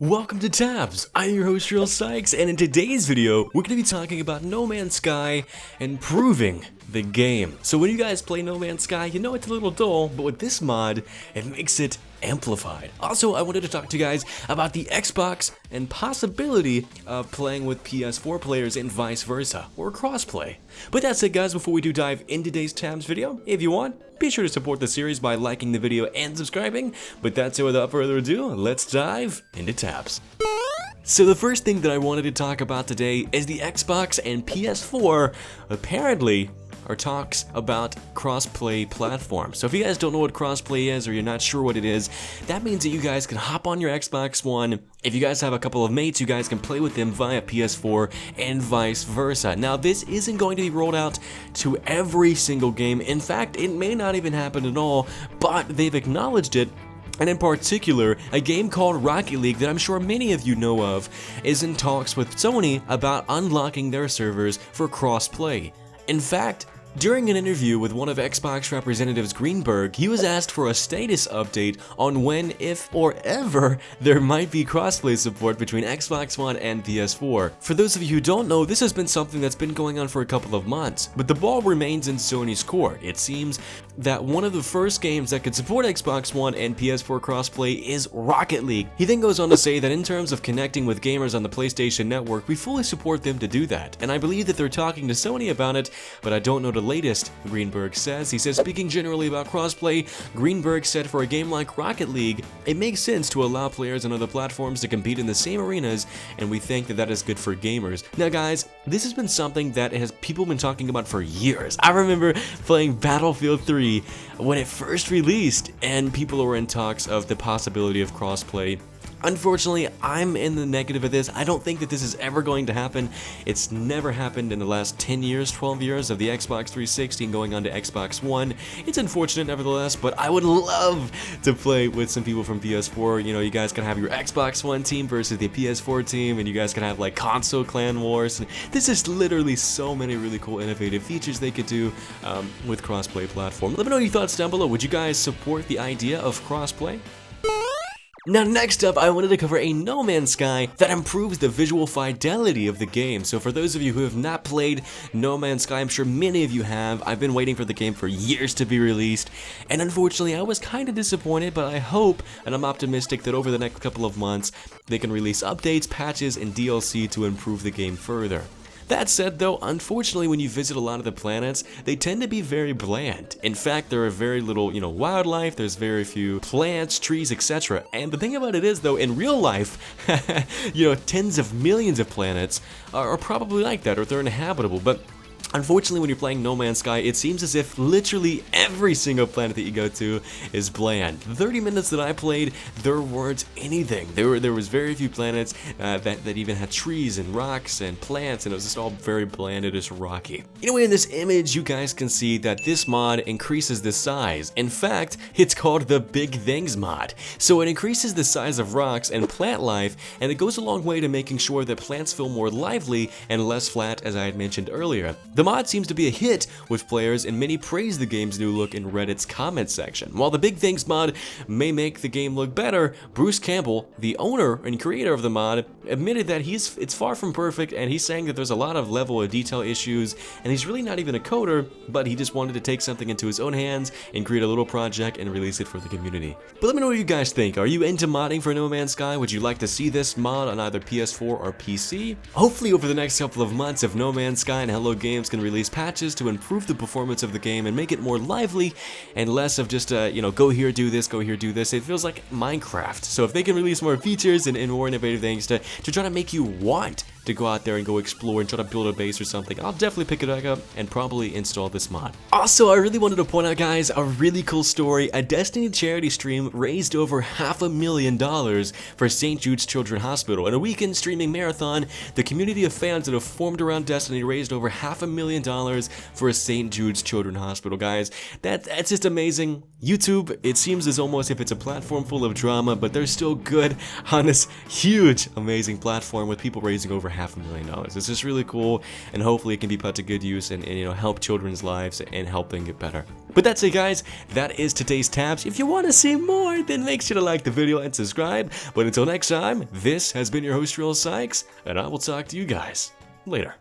Welcome to Tabs. I'm your host RealSykes, and in today's video, we're going to be talking about No Man's Sky and improving the game. So when you guys play No Man's Sky, you know it's a little dull, but with this mod, it makes it amplified. Also, I wanted to talk to you guys about the Xbox and possibility of playing with PS4 players and vice versa, or crossplay. But that's it, guys. Before we do dive into today's Tabs video, if you want, be sure to support the series by liking the video and subscribing. But that's it, without further ado, let's dive into Tabs. So the first thing that I wanted to talk about today is the Xbox and PS4 apparently are talks about crossplay platforms. So if you guys don't know what crossplay is, or you're not sure what it is, that means that you guys can hop on your Xbox One. If you guys have a couple of mates, you guys can play with them via PS4 and vice versa. Now, this isn't going to be rolled out to every single game. In fact, it may not even happen at all, but they've acknowledged it. And in particular, a game called Rocket League that I'm sure many of you know of is in talks with Sony about unlocking their servers for crossplay. In fact, during an interview with one of Xbox representatives, Greenberg, he was asked for a status update on when, if or ever, there might be crossplay support between Xbox One and PS4. For those of you who don't know, this has been something that's been going on for a couple of months, but the ball remains in Sony's court. It seems that one of the first games that could support Xbox One and PS4 crossplay is Rocket League. He then goes on to say that in terms of connecting with gamers on the PlayStation Network, we fully support them to do that, and I believe that they're talking to Sony about it, but I don't know the latest, Greenberg says. He says, speaking generally about crossplay, Greenberg said for a game like Rocket League, it makes sense to allow players on other platforms to compete in the same arenas, and we think that that is good for gamers. Now guys, this has been something that people been talking about for years. I remember playing Battlefield 3 when it first released, and people were in talks of the possibility of crossplay. Unfortunately, I'm in the negative of this. I don't think that this is ever going to happen. It's never happened in the last 10 years, 12 years of the Xbox 360 and going on to Xbox One. It's unfortunate nevertheless, but I would love to play with some people from PS4. You know, you guys can have your Xbox One team versus the PS4 team, and you guys can have like console clan wars. And there's just literally so many really cool innovative features they could do with crossplay platform. Let me know your thoughts down below. Would you guys support the idea of crossplay? Now next up, I wanted to cover a No Man's Sky that improves the visual fidelity of the game. So for those of you who have not played No Man's Sky, I'm sure many of you have. I've been waiting for the game for years to be released, and unfortunately I was kind of disappointed, but I hope and I'm optimistic that over the next couple of months they can release updates, patches, and DLC to improve the game further. That said though, unfortunately when you visit a lot of the planets, they tend to be very bland. In fact, there are very little, wildlife, there's very few plants, trees, etc. And the thing about it is though, in real life, tens of millions of planets are probably like that, or they're inhabitable, but unfortunately, when you're playing No Man's Sky, it seems as if literally every single planet that you go to is bland. The 30 minutes that I played, there weren't anything. There was very few planets that even had trees and rocks and plants, and it was just all very bland. It is rocky. Anyway, in this image, you guys can see that this mod increases the size. In fact, it's called the Big Things mod. So it increases the size of rocks and plant life, and it goes a long way to making sure that plants feel more lively and less flat, as I had mentioned earlier. The mod seems to be a hit with players, and many praise the game's new look in Reddit's comment section. While the Big Things mod may make the game look better, Bruce Campbell, the owner and creator of the mod, admitted that it's far from perfect, and he's saying that there's a lot of level of detail issues, and he's really not even a coder, but he just wanted to take something into his own hands and create a little project and release it for the community. But let me know what you guys think. Are you into modding for No Man's Sky? Would you like to see this mod on either PS4 or PC? Hopefully over the next couple of months, if No Man's Sky and Hello Games can release patches to improve the performance of the game and make it more lively and less of just go here, do this, go here, do this. It feels like Minecraft. So if they can release more features and more innovative things to try to make you want to go out there and go explore and try to build a base or something, I'll definitely pick it back up and probably install this mod. Also, I really wanted to point out, guys, a really cool story. A Destiny charity stream raised over $500,000 for St. Jude's Children's Hospital. In a weekend streaming marathon, the community of fans that have formed around Destiny raised over $500,000 for St. Jude's Children's Hospital, guys. That's just amazing. YouTube, it seems as almost if it's a platform full of drama, but they're still good on this huge, amazing platform with people raising over $500,000. It's just really cool, and hopefully it can be put to good use and you know, help children's lives and help them get better. But that's it, guys. That is today's tabs. If you want to see more, then make sure to like the video and subscribe. But until next time, this has been your host, RealSykes, and I will talk to you guys later.